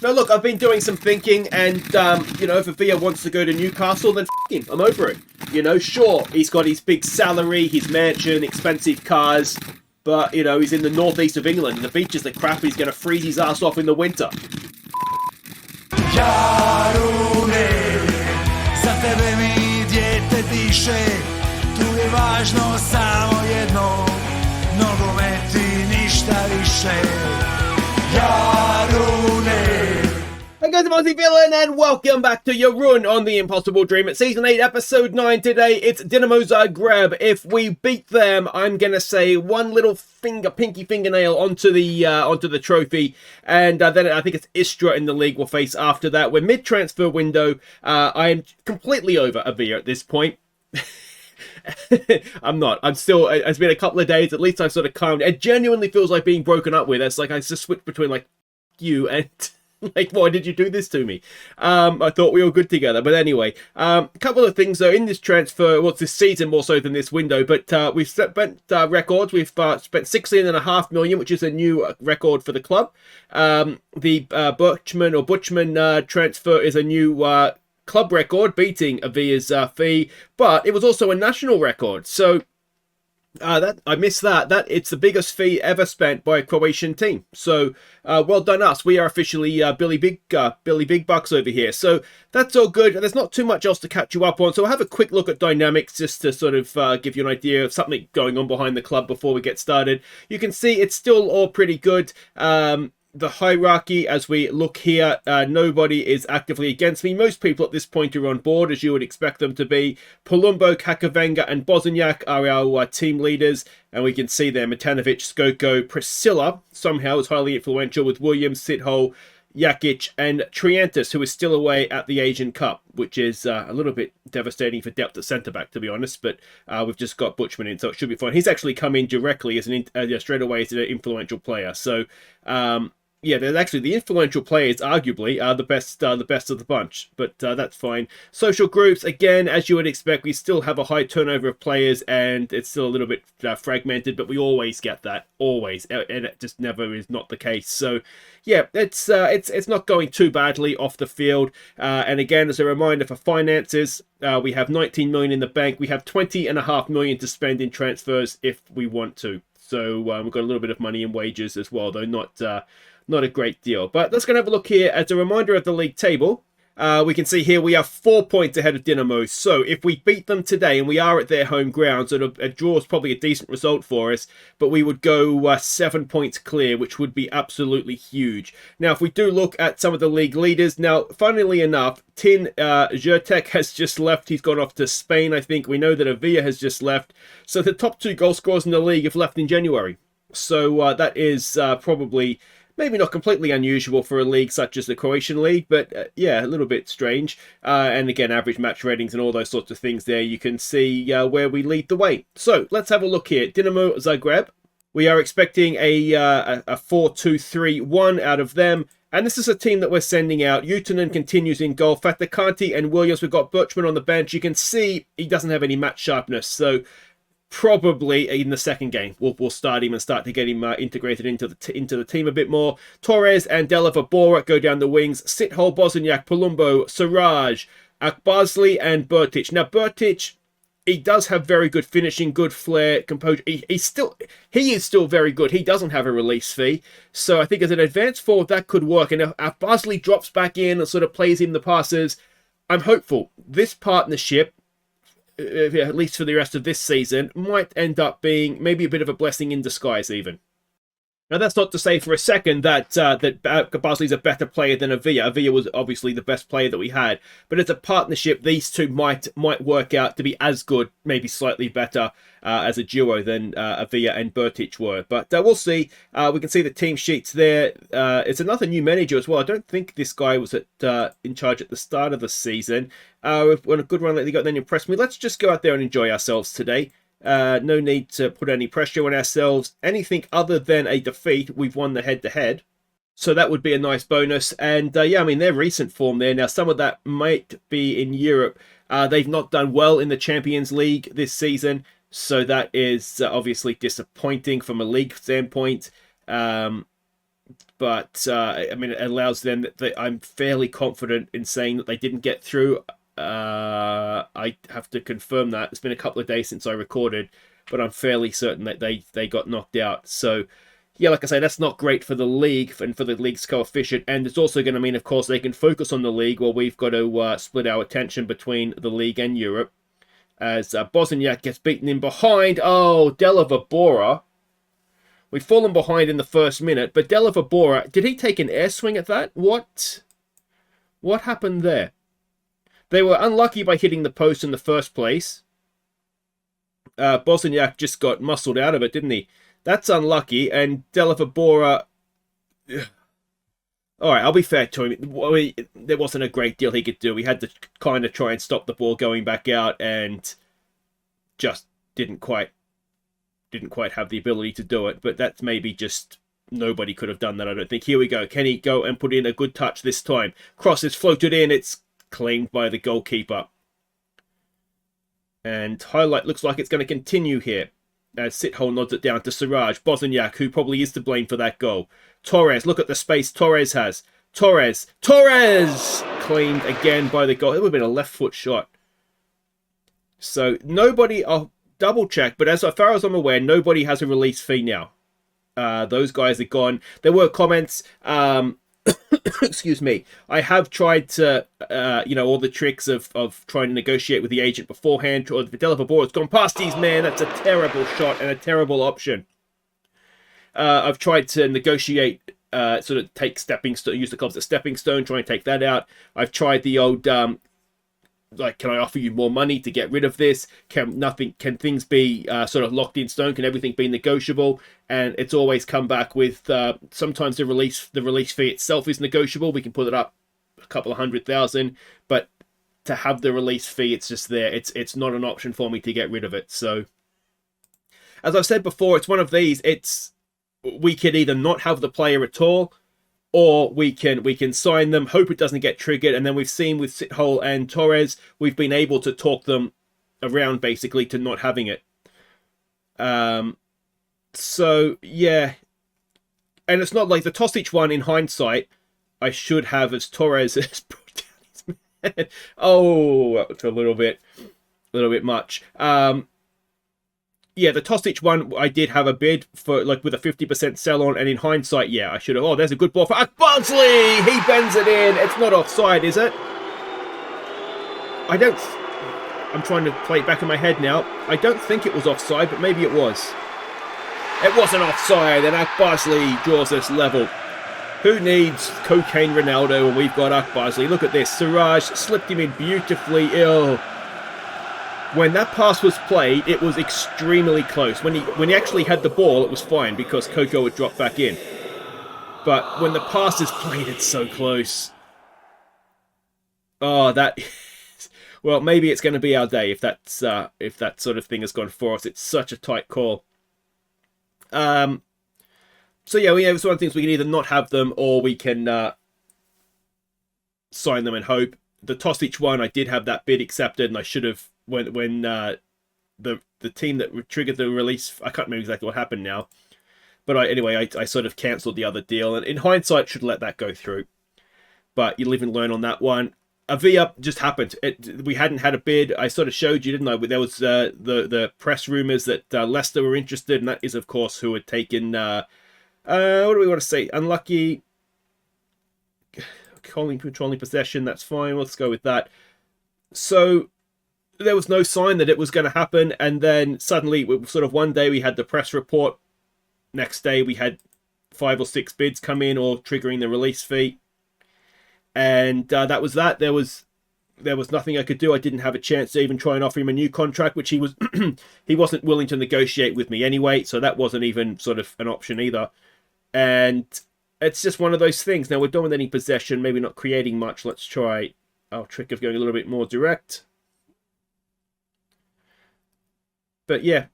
No, look, I've been doing some thinking, and, if Avila wants to go to Newcastle, then f*** him. I'm over it. Sure, he's got his big salary, his mansion, expensive cars, but, he's in the northeast of England, and the beaches are crap, he's going to freeze his ass off in the winter. Jarune, za tebe mi dijete diše, tu je važno samo jedno, nogomet i ništa više. Hey guys, I'm Aussie Villain, and welcome back to Jarun on the Impossible Dream. It's Season 8, Episode 9 today. It's Dinamo Zagreb. If we beat them, I'm going to say one little pinky fingernail onto the trophy, and then I think it's Istra in the league we'll face after that. We're mid-transfer window. I am completely over Avila at this point. I'm not. I'm still. It's been a couple of days. At least I've sort of calmed. It genuinely feels like being broken up with. It's like I just switched between like you and like, why did you do this to me? I thought we were good together. But anyway, a couple of things though in this transfer. Well, it's this season more so than this window. But we've spent records. We've spent 16.5 million, which is a new record for the club. The Butchman transfer is a new club record, beating Avila's fee, but it was also a national record. So that I missed that. It's the biggest fee ever spent by a Croatian team. So well done us. We are officially Billy Big Bucks over here. So that's all good. There's not too much else to catch you up on. So I'll have a quick look at dynamics just to sort of give you an idea of something going on behind the club before we get started. You can see it's still all pretty good. The hierarchy, as we look here, nobody is actively against me. Most people at this point are on board, as you would expect them to be. Palumbo, Kakavenga and Bosniak are our team leaders, and we can see there Matanovic, Skoko, Priscilla somehow is highly influential, with Williams, Sitho, Jakic and Triantis, who is still away at the Asian Cup, which is a little bit devastating for depth at centre-back, to be honest, but we've just got Butchman in, so it should be fine. He's actually come in directly as straight away as an influential player, so yeah, there's actually the influential players arguably are the best of the bunch, but that's fine. Social groups, again, as you would expect, we still have a high turnover of players, and it's still a little bit fragmented, but we always get that, always, and it just never is not the case. So yeah, it's not going too badly off the field, and again, as a reminder for finances, we have 19 million in the bank. We have 20.5 million to spend in transfers if we want to. So we've got a little bit of money in wages as well, though not a great deal. But let's go and have a look here as a reminder of the league table. We can see here we are 4 points ahead of Dinamo. So if we beat them today, and we are at their home ground, so a draw is probably a decent result for us, but we would go 7 points clear, which would be absolutely huge. Now, if we do look at some of the league leaders, now, funnily enough, Tin Jurtek has just left. He's gone off to Spain, I think. We know that Avila has just left. So the top two goal scorers in the league have left in January. So that is probably maybe not completely unusual for a league such as the Croatian league, but yeah, a little bit strange. And again, average match ratings and all those sorts of things there, you can see where we lead the way. So let's have a look here. Dinamo Zagreb. We are expecting a 4-2-3-1 out of them. And this is a team that we're sending out. Utanen continues in goal. Fatakanti and Williams. We've got Butchman on the bench. You can see he doesn't have any match sharpness. So probably in the second game we'll start him and start to get him integrated into the team a bit more. Torres and Delava Bora go down the wings. Sitho, Bosniak, Palumbo, Siraj, Akbazli and Bertic. Now Bertic, he does have very good finishing, good flair, composure. He is still very good. He doesn't have a release fee, so I think as an advanced forward that could work. And if Akbazli drops back in and sort of plays him the passes, I'm hopeful this partnership, at least for the rest of this season, might end up being maybe a bit of a blessing in disguise even. Now, that's not to say for a second that Kabasli's a better player than Avila. Avila was obviously the best player that we had. But as a partnership, these two might work out to be as good, maybe slightly better as a duo than Avila and Bertic were. But we'll see. We can see the team sheets there. It's another new manager as well. I don't think this guy was in charge at the start of the season. We've won a good run lately, got then impressed me. Let's just go out there and enjoy ourselves today. No need to put any pressure on ourselves. Anything other than a defeat, we've won the head-to-head. So that would be a nice bonus. And yeah, I mean, their recent form there. Now, some of that might be in Europe. They've not done well in the Champions League this season. So that is obviously disappointing from a league standpoint. But I mean, it allows them I'm fairly confident in saying that they didn't get through. I have to confirm that. It's been a couple of days since I recorded, but I'm fairly certain that they got knocked out. So yeah, like I say, that's not great for the league and for the league's coefficient, and it's also going to mean, of course, they can focus on the league while we've got to split our attention between the league and Europe. As Bosniak gets beaten in behind. Oh, Delavabora. We've fallen behind in the first minute, but Delavabora, did he take an air swing at that? What happened there? They were unlucky by hitting the post in the first place. Bosniak just got muscled out of it, didn't he? That's unlucky, and Delavabora... Alright, I'll be fair to him. There wasn't a great deal he could do. He had to kind of try and stop the ball going back out, and just didn't quite have the ability to do it. But that's maybe just nobody could have done that, I don't think. Here we go. Can he go and put in a good touch this time? Cross is floated in. It's claimed by the goalkeeper. And highlight looks like it's going to continue here. As Sithole nods it down to Siraj. Bosniak, who probably is to blame for that goal. Torres, look at the space Torres has. Torres! Claimed again by the goal. It would have been a left foot shot. So nobody, I'll double check, but as far as I'm aware, nobody has a release fee now. Those guys are gone. There were comments, excuse me, I have tried to, all the tricks of trying to negotiate with the agent beforehand. Or the Delavabora has gone past these men. That's a terrible shot and a terrible option. I've tried to negotiate, sort of take stepping stone, use the clubs as stepping stone, try and take that out. I've tried the old, can I offer you more money to get rid of this? Can things be sort of locked in stone? Can everything be negotiable? And it's always come back with sometimes the release fee itself is negotiable. We can put it up a couple of $100,000, but to have the release fee, it's just there. It's not an option for me to get rid of it. So, as I've said before, it's one of these. We could either not have the player at all, or we can sign them, hope it doesn't get triggered, and then we've seen with Sithole and Torres, we've been able to talk them around basically to not having it. So yeah, and it's not like the Tosic one. In hindsight, I should have as Torres has brought down his man. Oh, that was a little bit much. Yeah, the Tosic one, I did have a bid for, like, with a 50% sell on, and in hindsight, yeah, I should have. Oh, there's a good ball for Akbarsley! He bends it in. It's not offside, is it? I'm trying to play it back in my head now. I don't think it was offside, but maybe it was. It wasn't offside, and Akbarsley draws us level. Who needs cocaine Ronaldo when we've got Akbarsley? Look at this. Siraj slipped him in beautifully. When that pass was played, it was extremely close. When he actually had the ball, it was fine because Coco would drop back in. But when the pass is played, it's so close. Oh, well, maybe it's going to be our day if that sort of thing has gone for us. It's such a tight call. So yeah, it's one of the things we can either not have them or we can sign them and hope. The Tosic one, I did have that bid accepted, and I should have. When the team that triggered the release, I can't remember exactly what happened now, but I sort of cancelled the other deal, and in hindsight should let that go through. But you live and learn on that one. Avila just happened. We hadn't had a bid. I sort of showed you, didn't I? There was the press rumours that Leicester were interested, and that is of course who had taken. What do we want to say? Unlucky. Controlling possession. That's fine. Let's go with that. So. There was no sign that it was going to happen, and then suddenly, sort of one day we had the press report, next day we had 5 or 6 bids come in, all triggering the release fee, and that was that. There was nothing I could do. I didn't have a chance to even try and offer him a new contract, which he wasn't willing to negotiate with me anyway, so that wasn't even sort of an option either. And it's just one of those things. Now we're dominating possession, maybe not creating much. Let's try our trick of going a little bit more direct. But yeah,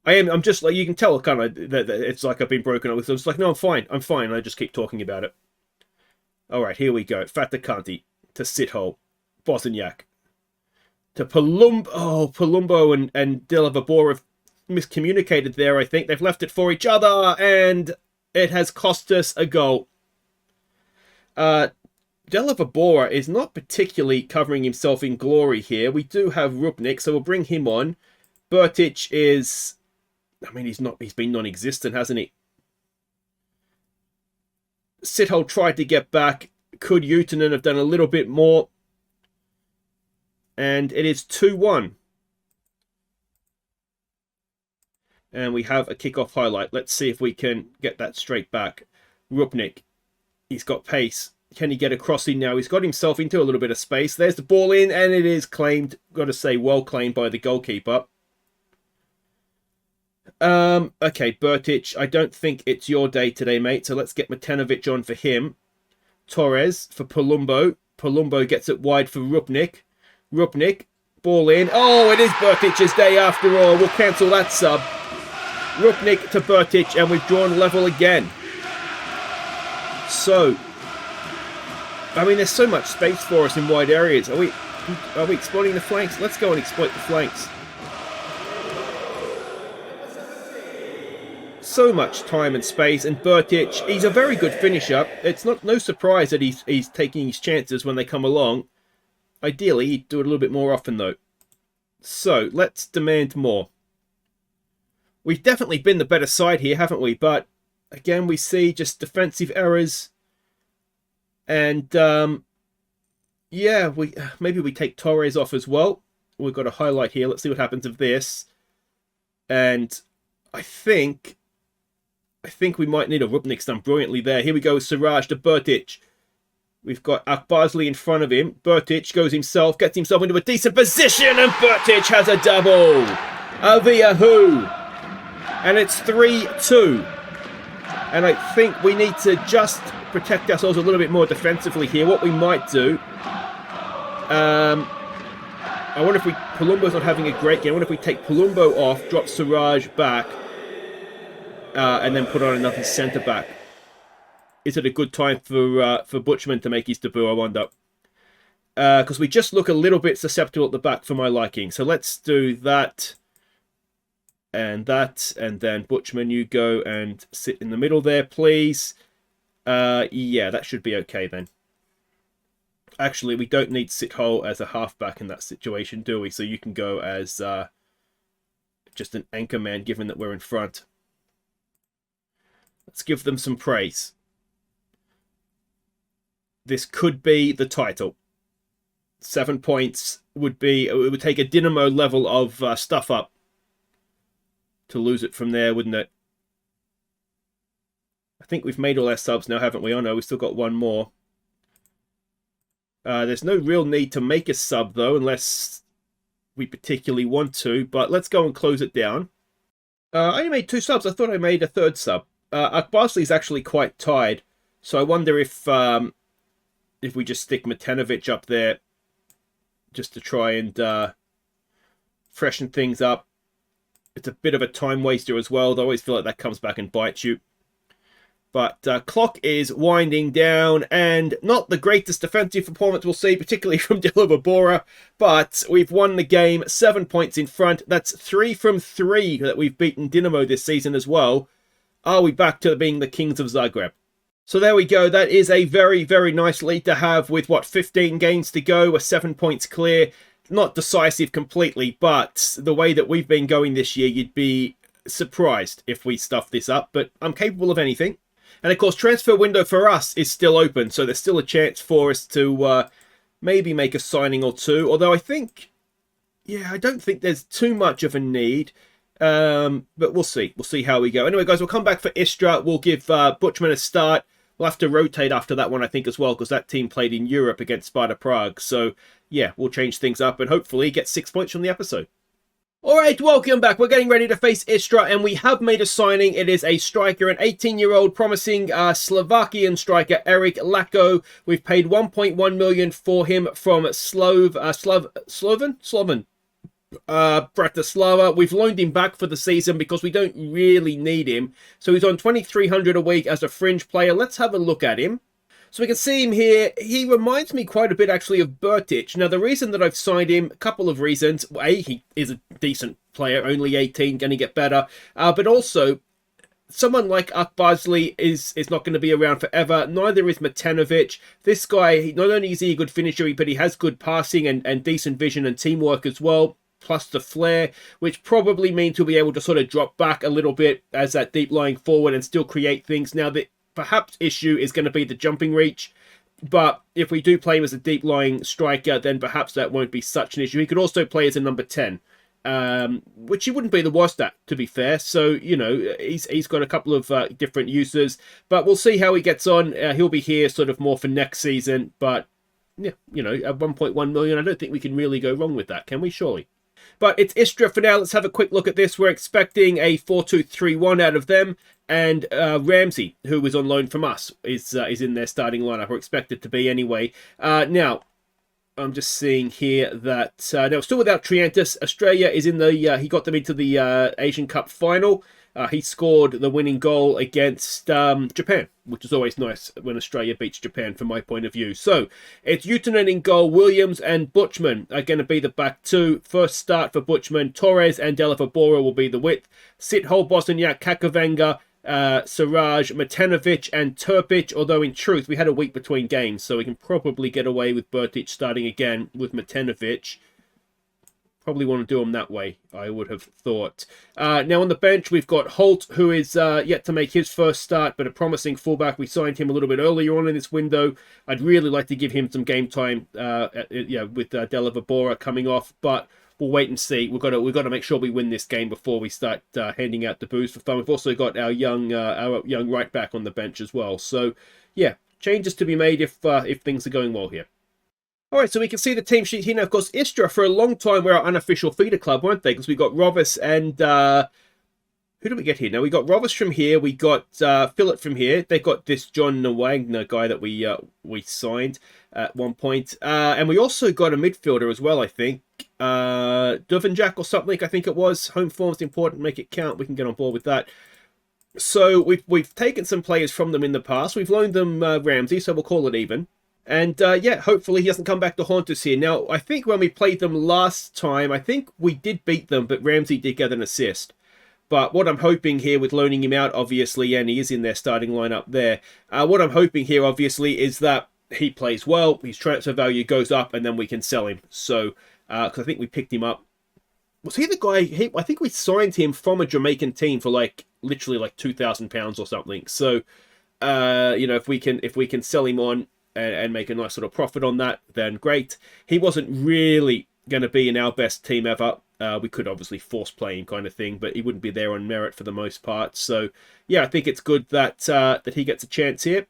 I'm just like, you can tell kind of that it's like I've been broken up with. It's like, no, I'm fine. And I just keep talking about it. All right, here we go. Fatakanti to Sithole. Bosniak to Palumbo. Oh, Palumbo and Delavabora have miscommunicated there, I think. They've left it for each other, and it has cost us a goal. Delavabora is not particularly covering himself in glory here. We do have Rupnik, so we'll bring him on. Bertic is... I mean, he's been non-existent, hasn't he? Sithole tried to get back. Could Utanen have done a little bit more? And it is 2-1. And we have a kickoff highlight. Let's see if we can get that straight back. Rupnik. He's got pace. Can he get a crossing now? He's got himself into a little bit of space. There's the ball in, and it is claimed. Got to say, well claimed by the goalkeeper. Okay, Bertic. I don't think it's your day today, mate. So let's get Matanovic on for him. Torres for Palumbo. Palumbo gets it wide for Rupnik. Rupnik. Ball in. Oh, it is Bertic's day after all. We'll cancel that sub. Rupnik to Bertic, and we've drawn level again. So, I mean, there's so much space for us in wide areas. Are we exploiting the flanks? Let's go and exploit the flanks. So much time and space, and Bertic, he's a very good finisher. It's no surprise that he's taking his chances when they come along. Ideally, he'd do it a little bit more often, though. So, let's demand more. We've definitely been the better side here, haven't we? But, again, we see just defensive errors. And, yeah, maybe we take Torres off as well. We've got a highlight here. Let's see what happens with this. And I think we might need a Rupnik done brilliantly there. Here we go, Siraj to Bertic. We've got Akbarzli in front of him. Bertic goes himself, gets himself into a decent position, and Bertic has a double. Avila. And it's 3-2. And I think we need to just protect ourselves a little bit more defensively here. What we might do... I wonder if Palumbo's not having a great game. I wonder if we take Palumbo off, drop Siraj back, and then put on another centre-back. Is it a good time for Butchman to make his debut, I wonder? Because we just look a little bit susceptible at the back for my liking. So let's do that. And then Butchman, you go and sit in the middle there, please. Yeah, that should be okay then. Actually, we don't need Sithole as a halfback in that situation, do we? So you can go as just an anchor man, given that we're in front. Let's give them some praise. This could be the title. 7 points would be... It would take a Dinamo level of stuff up to lose it from there, wouldn't it? I think we've made all our subs now, haven't we? Oh no, we've still got one more. There's no real need to make a sub, though, unless we particularly want to. But let's go and close it down. I only made 2 subs. I thought I made a 3rd sub. Akbarsli is actually quite tired. So I wonder if we just stick Matanovic up there just to try and freshen things up. It's a bit of a time waster as well. I always feel like that comes back and bites you. But clock is winding down, and not the greatest defensive performance we'll see, particularly from Delavabora. But we've won the game, 7 points in front. That's 3 from 3 that we've beaten Dinamo this season as well. Are we back to being the Kings of Zagreb? So there we go. That is a very, very nice lead to have with, 15 games to go. We're 7 points clear. Not decisive completely, but the way that we've been going this year, you'd be surprised if we stuff this up. But I'm capable of anything. And of course, transfer window for us is still open, so there's still a chance for us to maybe make a signing or two. Although I think, I don't think there's too much of a need. But we'll see. We'll see how we go. Anyway, guys, we'll come back for Istra. We'll give Butchman a start. We'll have to rotate after that one, I think, as well, because that team played in Europe against Sparta Prague. So, yeah, we'll change things up and hopefully get 6 points from the episode. Alright, welcome back. We're getting ready to face Istra, and we have made a signing. It is a striker, an 18-year-old promising Slovakian striker, Eric Lacko. We've paid 1.1 million for him from Slovan Bratislava. We've loaned him back for the season because we don't really need him. So he's on 2,300 a week as a fringe player. Let's have a look at him. So we can see him here. He reminds me quite a bit, actually, of Bertic. Now, the reason that I've signed him, a couple of reasons. A, he is a decent player, only 18, going to get better. But also, someone like Akbazli is not going to be around forever. Neither is Matanovic. This guy, not only is he a good finisher, but he has good passing and decent vision and teamwork as well, plus the flair, which probably means he'll be able to sort of drop back a little bit as that deep lying forward and still create things. Now, the perhaps issue is going to be the jumping reach. But if we do play him as a deep-lying striker, then perhaps that won't be such an issue. He could also play as a number 10, which he wouldn't be the worst at, to be fair. So, you know, he's got a couple of different uses. But we'll see how he gets on. He'll be here sort of more for next season. But, yeah, you know, at 1.1 million, I don't think we can really go wrong with that, can we? Surely. But it's Istra for now. Let's have a quick look at this. We're expecting a 4-2-3-1 out of them. And Ramsey, who was on loan from us, is in their starting lineup, or expected to be anyway. Now, I'm just seeing here that now still without Triantis, Australia is in the. He got them into the Asian Cup final. He scored the winning goal against Japan, which is always nice when Australia beats Japan from my point of view. So it's Utanen in goal. Williams and Butchman are going to be the back two. First start for Butchman. Torres and Delavabora will be the width. Sithole, Bosniak, Kakavenga, Siraj, Matanovic and Turpic, although in truth we had a week between games, so we can probably get away with Bertic starting again with Matanovic. Probably want to do him that way, I would have thought. Now on the bench we've got Holt, who is yet to make his first start, but a promising fullback. We signed him a little bit earlier on in this window. I'd really like to give him some game time with Delavabora coming off, but we'll wait and see. We've got to make sure we win this game before we start handing out the booze for fun. We've also got our young right back on the bench as well. So yeah, changes to be made if things are going well here. All right, so we can see the team sheet here now. Of course, Istra for a long time were our unofficial feeder club, weren't they? Because we got Rovis and who did we get here? Now we got Rovis from here. We got Philip from here. They got this John Nwagner guy that we signed at one point, and we also got a midfielder as well. I think Duvenjak or something. I think it was. Home form's important. Make it count. We can get on board with that. So we've taken some players from them in the past. We've loaned them Ramsey, so we'll call it even. And yeah, hopefully he doesn't come back to haunt us here. Now, I think when we played them last time, I think we did beat them, but Ramsey did get an assist. But what I'm hoping here with loaning him out, obviously, and he is in their starting lineup there, what I'm hoping here, obviously, is that he plays well, his transfer value goes up, and then we can sell him. So, because I think we picked him up. Was he the guy? I think we signed him from a Jamaican team for literally £2,000 or something. So, you know, if we can sell him on and make a nice sort of profit on that, then great. He wasn't really going to be in our best team ever. We could obviously force play him kind of thing, but he wouldn't be there on merit for the most part. So yeah, I think it's good that that he gets a chance here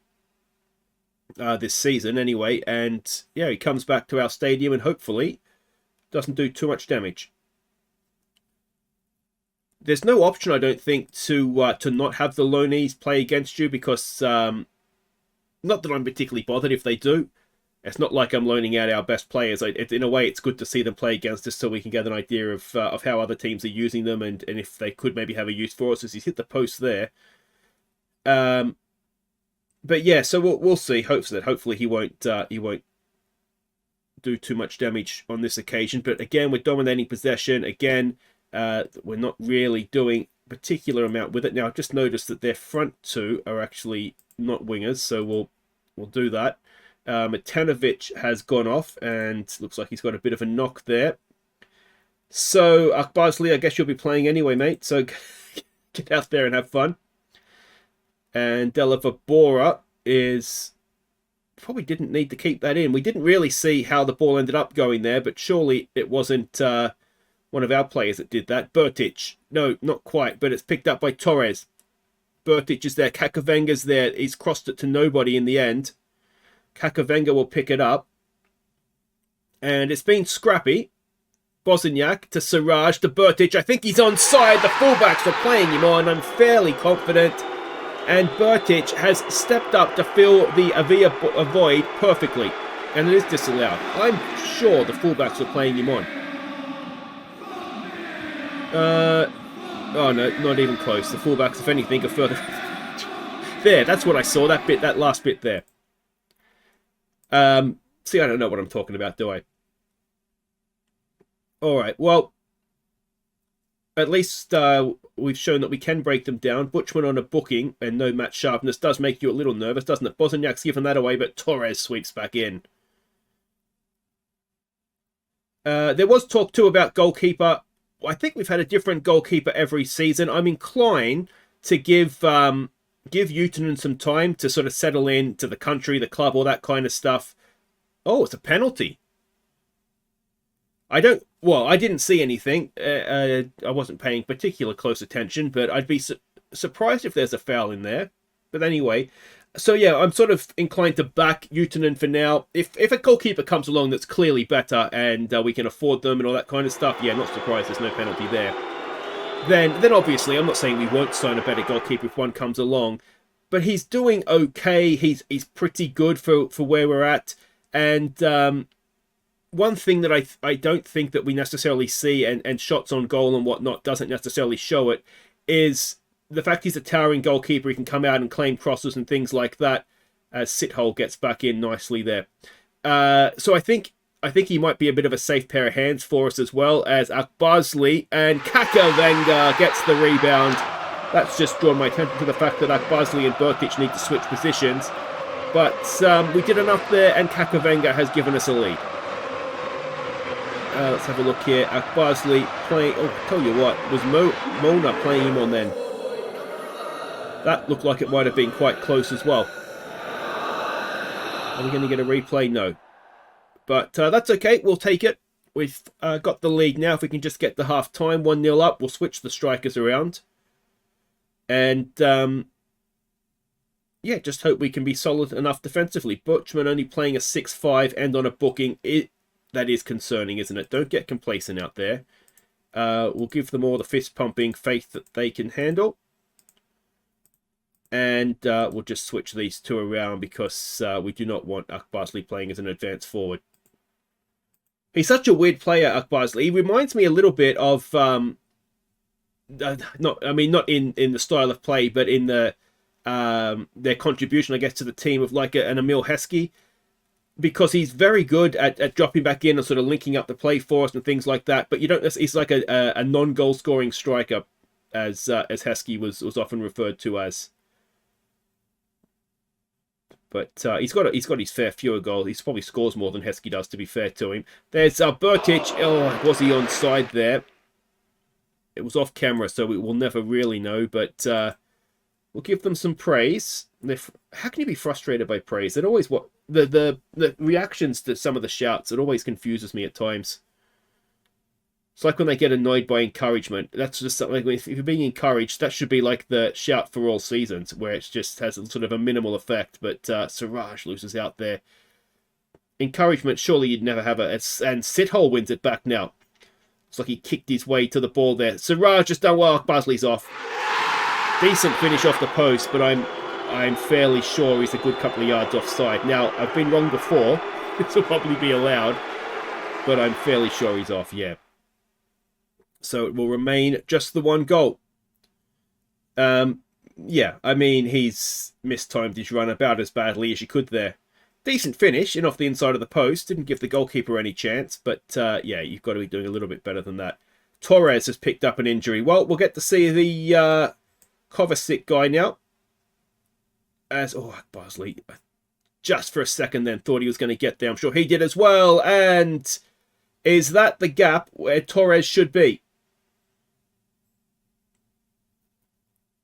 this season anyway. And yeah, he comes back to our stadium and hopefully doesn't do too much damage. There's no option, I don't think, to not have the loanees play against you because not that I'm particularly bothered if they do. It's not like I'm loaning out our best players. In a way, it's good to see them play against us so we can get an idea of how other teams are using them and if they could maybe have a use for us, as he's hit the post there. But yeah, so we'll see. Hopefully he won't do too much damage on this occasion. But again, we're dominating possession. Again, we're not really doing a particular amount with it. Now, I've just noticed that their front two are actually not wingers, so we'll do that. Matanovic has gone off and looks like he's got a bit of a knock there. So, Akbazli, I guess you'll be playing anyway, mate. So, get out there and have fun. And Delavabora is... Probably didn't need to keep that in. We didn't really see how the ball ended up going there, but surely it wasn't one of our players that did that. Bertic. No, not quite, but it's picked up by Torres. Bertic is there. Kakavenga's there. He's crossed it to nobody in the end. Kakavenga will pick it up. And it's been scrappy. Bosniak to Siraj to Bertic. I think he's onside. The fullbacks are playing him on. I'm fairly confident. And Bertic has stepped up to fill the Avila void perfectly. And it is disallowed. I'm sure the fullbacks are playing him on. Oh no, not even close. The fullbacks, if anything, are further... There, that's what I saw. That last bit there. See, I don't know what I'm talking about, do I? Alright, well... at least we've shown that we can break them down. Butchman on a booking and no match sharpness does make you a little nervous, doesn't it? Bosniak's given that away, but Torres sweeps back in. There was talk too about goalkeeper. I think we've had a different goalkeeper every season. I'm inclined to give Utonen some time to sort of settle in to the country, the club, all that kind of stuff. Oh, it's a penalty. I didn't see anything. I wasn't paying particular close attention, but I'd be surprised if there's a foul in there. But anyway, so yeah, I'm sort of inclined to back Utonen for now. If a goalkeeper comes along that's clearly better and we can afford them and all that kind of stuff, yeah, not surprised there's no penalty there. Then obviously, I'm not saying we won't sign a better goalkeeper if one comes along, but he's doing okay. He's pretty good for where we're at. And one thing that I don't think that we necessarily see, and shots on goal and whatnot doesn't necessarily show it, is the fact he's a towering goalkeeper. He can come out and claim crosses and things like that, as Sithole gets back in nicely there. So I think he might be a bit of a safe pair of hands for us, as well as Akbarzli, and Kakavenga gets the rebound. That's just drawn my attention to the fact that Akbarzli and Bertic need to switch positions. But we did enough there, and Kakavenga has given us a lead. Let's have a look here. Akbarzli playing... Oh, I tell you what, was Mona playing him on then? That looked like it might have been quite close as well. Are we going to get a replay? No. But that's okay, we'll take it. We've got the lead now. If we can just get the half-time, 1-0 up, we'll switch the strikers around. And, yeah, just hope we can be solid enough defensively. Butchman only playing a 6-5 and on a booking. That is concerning, isn't it? Don't get complacent out there. We'll give them all the fist-pumping faith that they can handle. And we'll just switch these two around because we do not want Akbarzli playing as an advanced forward. He's such a weird player, Akbarzli. He reminds me a little bit of... not in the style of play, but in their contribution, I guess, to the team of like an Emil Heskey. Because he's very good at dropping back in and sort of linking up the play for us and things like that. But you don't. He's like a non-goal scoring striker, as Heskey was often referred to as. But he's got his fair few of goals. He probably scores more than Heskey does, to be fair to him. There's Bertic. Oh, was he onside there? It was off camera, so we will never really know. But we'll give them some praise. How can you be frustrated by praise? It always the reactions to some of the shouts. It always confuses me at times. It's like when they get annoyed by encouragement. That's just something. If you're being encouraged, that should be like the shout for all seasons, where it just has sort of a minimal effect. But Siraj loses out there. Encouragement, surely you'd never have it. And Sithole wins it back now. It's like he kicked his way to the ball there. Siraj just done well. Akbarzli's off. Decent finish off the post, but I'm fairly sure he's a good couple of yards offside. Now, I've been wrong before. This will probably be allowed. But I'm fairly sure he's off, yeah. So it will remain just the one goal. Yeah, I mean, he's mistimed his run about as badly as you could there. Decent finish, in off the inside of the post. Didn't give the goalkeeper any chance. But, yeah, you've got to be doing a little bit better than that. Torres has picked up an injury. Well, we'll get to see the Kovacic guy now. Akbarzli, just for a second then thought he was going to get there. I'm sure he did as well. And is that the gap where Torres should be?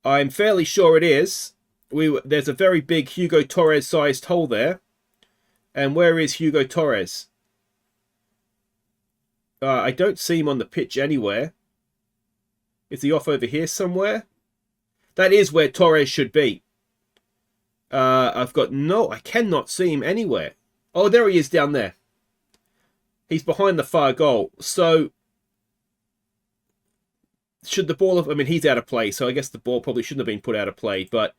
I'm fairly sure it is. There's a very big Hugo Torres-sized hole there. And where is Hugo Torres? I don't see him on the pitch anywhere. Is he off over here somewhere? That is where Torres should be. I cannot see him anywhere. Oh, there he is down there. He's behind the far goal. So, should the ball have... I mean, he's out of play, so I guess the ball probably shouldn't have been put out of play, but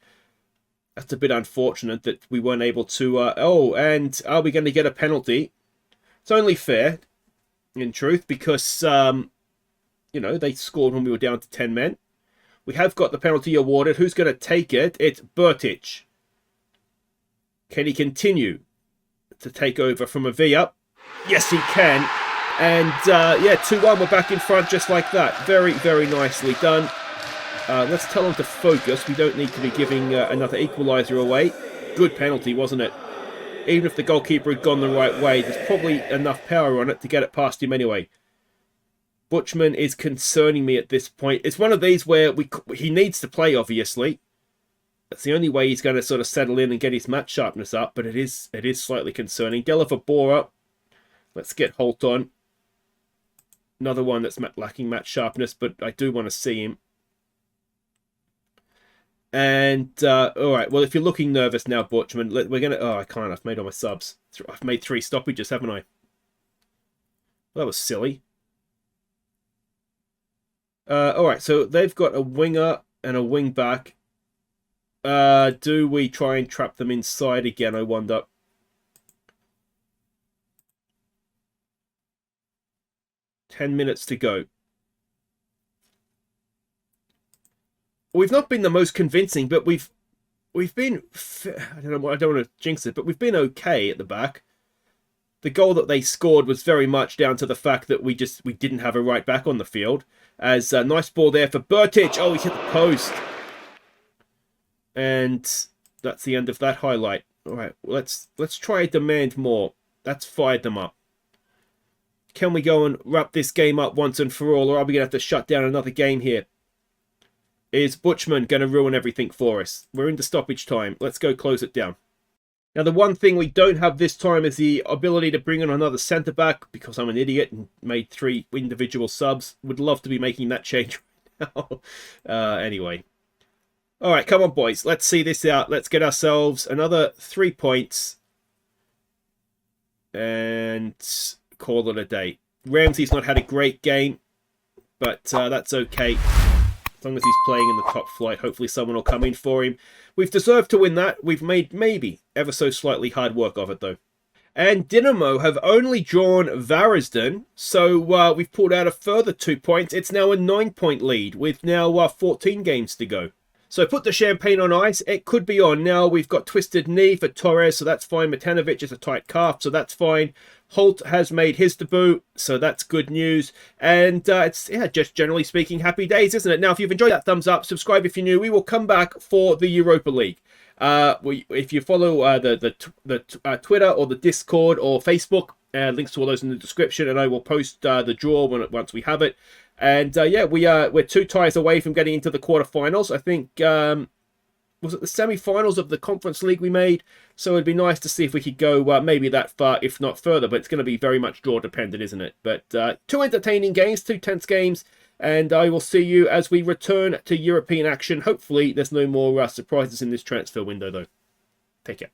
that's a bit unfortunate that we weren't able to... and are we going to get a penalty? It's only fair, in truth, because, they scored when we were down to 10 men. We have got the penalty awarded. Who's going to take it? It's Bertic. Can he continue to take over from Avila? Yes, he can. And yeah, 2-1, we're back in front just like that. Very, very nicely done. Let's tell them to focus. We don't need to be giving another equaliser away. Good penalty, wasn't it? Even if the goalkeeper had gone the right way, there's probably enough power on it to get it past him anyway. Butchman is concerning me at this point. It's one of these where he needs to play, obviously. That's the only way he's going to sort of settle in and get his match sharpness up, but it is slightly concerning. Delavabora. Let's get Holt on. Another one that's lacking match sharpness, but I do want to see him. And, alright, well, if you're looking nervous now, Butchman, we're going to... Oh, I can't. I've made all my subs. I've made 3 stoppages, haven't I? Well, that was silly. Alright, so they've got a winger and a wing back. Do we try and trap them inside again, I wonder? Ten minutes to go. We've not been the most convincing, but we've been... I don't want to jinx it, but we've been okay at the back. The goal that they scored was very much down to the fact that we didn't have a right back on the field. As a nice ball there for Bertic. Oh, he hit the post. And that's the end of that highlight. All right, let's try and demand more. That's fired them up. Can we go and wrap this game up once and for all, or are we going to have to shut down another game here? Is Butchman going to ruin everything for us? We're into stoppage time. Let's go close it down. Now, the one thing we don't have this time is the ability to bring in another centre-back, because I'm an idiot and made 3 individual subs. Would love to be making that change right now. Anyway. All right, come on, boys. Let's see this out. Let's get ourselves another 3 points. And call it a day. Ramsey's not had a great game, but that's okay. As long as he's playing in the top flight, hopefully someone will come in for him. We've deserved to win that. We've made maybe ever so slightly hard work of it, though. And Dinamo have only drawn Varazdan, so we've pulled out a further 2 points. It's now a 9-point lead with now 14 games to go. So put the champagne on ice. It could be on now. We've got twisted knee for Torres, so that's fine. Matanovic is a tight calf, so that's fine. Holt has made his debut, so that's good news. And it's, yeah, just generally speaking, happy days, isn't it? Now, if you've enjoyed that, thumbs up, subscribe if you're new. We will come back for the Europa League. If you follow the Twitter or the Discord or Facebook, links to all those in the description, and I will post the draw once we have it. And yeah, we're 2 ties away from getting into the quarterfinals. I think was it the semi-finals of the Conference League we made? So it'd be nice to see if we could go maybe that far, if not further. But it's going to be very much draw dependent, isn't it? But 2 entertaining games, 2 tense games, and I will see you as we return to European action. Hopefully, there's no more surprises in this transfer window, though. Take care.